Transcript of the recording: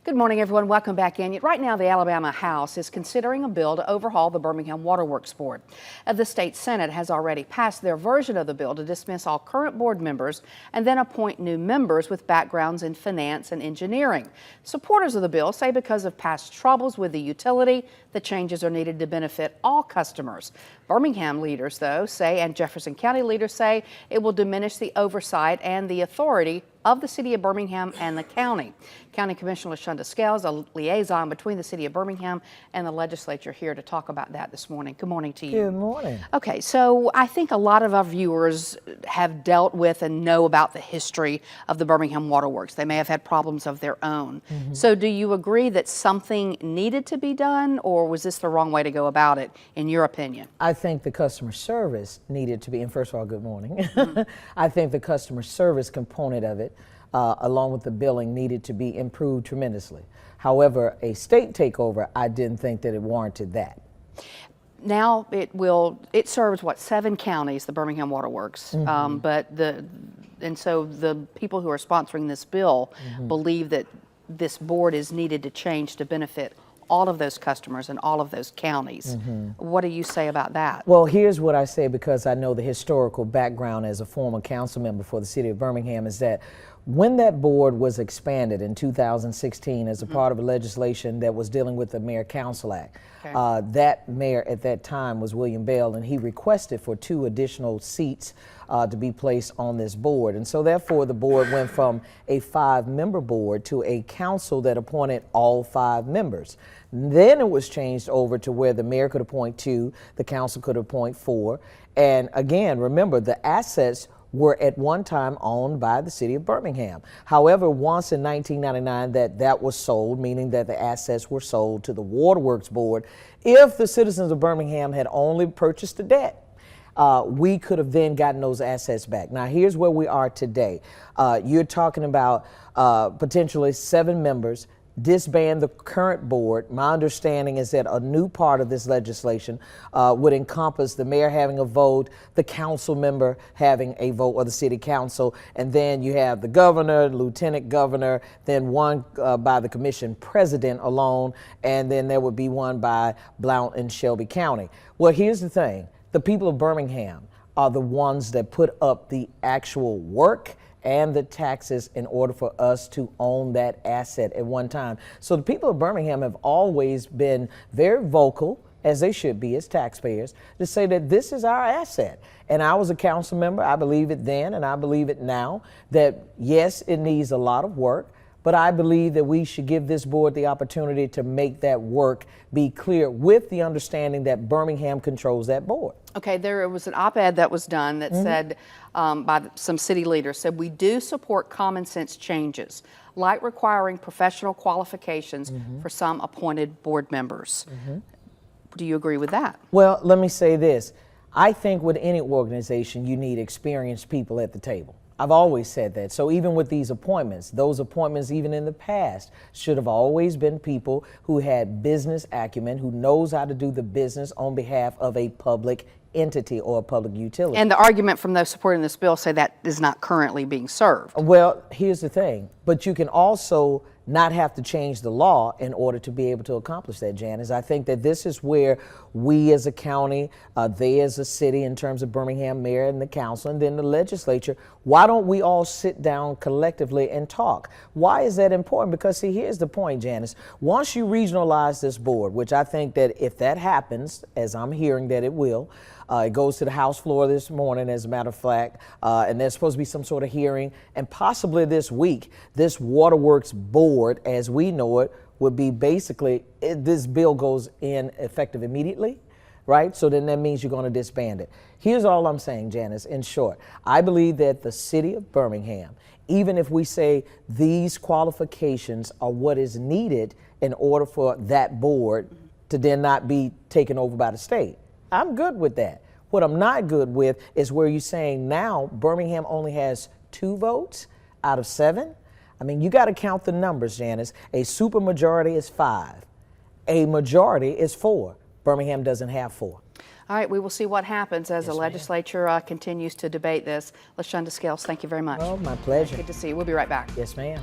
Good morning, everyone. Welcome back in. Right now, the Alabama House is considering a bill to overhaul the Birmingham Waterworks Board. The state Senate has already passed their version of the bill to dismiss all current board members and then appoint new members with backgrounds in finance and engineering. Supporters of the bill say because of past troubles with the utility, the changes are needed to benefit all customers. Birmingham leaders, though, say, and Jefferson County leaders say, it will diminish the oversight and the authority of the city of Birmingham and the county. County Commissioner LaShonda Scales, a liaison between the city of Birmingham and the legislature, here to talk about that this morning. Good morning to you. Good morning. Okay, so I think a lot of our viewers have dealt with and know about the history of the Birmingham Waterworks. They may have had problems of their own. So do you agree that something needed to be done, or was this the wrong way to go about it, in your opinion? I think the customer service needed to be, and first of all, good morning. I think the customer service component of it, along with the billing, needed to be improved tremendously. However, a state takeover, I didn't think that it warranted that. Now it serves what, 7 counties, the Birmingham Waterworks, and so the people who are sponsoring this bill believe that this board is needed to change to benefit all of those customers in all of those counties. What do you say about that? Well, here's what I say, because I know the historical background as a former council member for the city of Birmingham, is that when that board was expanded in 2016 as a part of a legislation that was dealing with the Mayor-Council Act, that mayor at that time was William Bell, and he requested for 2 additional seats to be placed on this board. And so therefore the board went from a 5-member board to a council that appointed all 5 members. Then it was changed over to where the mayor could appoint 2, the council could appoint 4. And again, remember, the assets were at one time owned by the city of Birmingham. However, once in 1999 that was sold, meaning that the assets were sold to the Waterworks Board, if the citizens of Birmingham had only purchased the debt, we could have then gotten those assets back. Now, here's where we are today. You're talking about potentially 7 members, disband the current board. My understanding is that a new part of this legislation would encompass the mayor having a vote, the council member having a vote, or the city council, and then you have the governor, lieutenant governor, then one by the commission president alone, and then there would be one by Blount and Shelby County. Well, here's the thing. The people of Birmingham are the ones that put up the actual work and the taxes in order for us to own that asset at one time. So the people of Birmingham have always been very vocal, as they should be as taxpayers, to say that this is our asset. And I was a council member, I believe it then and I believe it now, that yes, it needs a lot of work, but I believe that we should give this board the opportunity to make that work be clear, with the understanding that Birmingham controls that board. Okay, there was an op-ed that was done that said, by some city leaders, said, we do support common sense changes, like requiring professional qualifications for some appointed board members. Do you agree with that? Well, let me say this. I think with any organization, you need experienced people at the table. I've always said that. So even with these appointments, those appointments even in the past should have always been people who had business acumen, who knows how to do the business on behalf of a public entity or a public utility. And the argument from those supporting this bill say that is not currently being served. Well, here's the thing. But you can also not have to change the law in order to be able to accomplish that, Janice. I think that this is where we as a county, they as a city, in terms of Birmingham mayor and the council, and then the legislature, why don't we all sit down collectively and talk? Why is that important? Because see, here's the point, Janice. Once you regionalize this board, which I think that if that happens, as I'm hearing that it will, it goes to the House floor this morning, as a matter of fact, and there's supposed to be some sort of hearing, and possibly this week, this Waterworks board, as we know it, would be basically, this bill goes in effective immediately, right? So then that means you're going to disband it. Here's all I'm saying, Janice, in short. I believe that the city of Birmingham, even if we say these qualifications are what is needed in order for that board to then not be taken over by the state, I'm good with that. What I'm not good with is where you're saying now Birmingham only has 2 votes out of 7. I mean, you got to count the numbers, Janice. A supermajority is 5. A majority is 4. Birmingham doesn't have 4. All right, we will see what happens as the legislature continues to debate this. LaShonda Scales, thank you very much. Oh, my pleasure. Good to see you. We'll be right back. Yes, ma'am.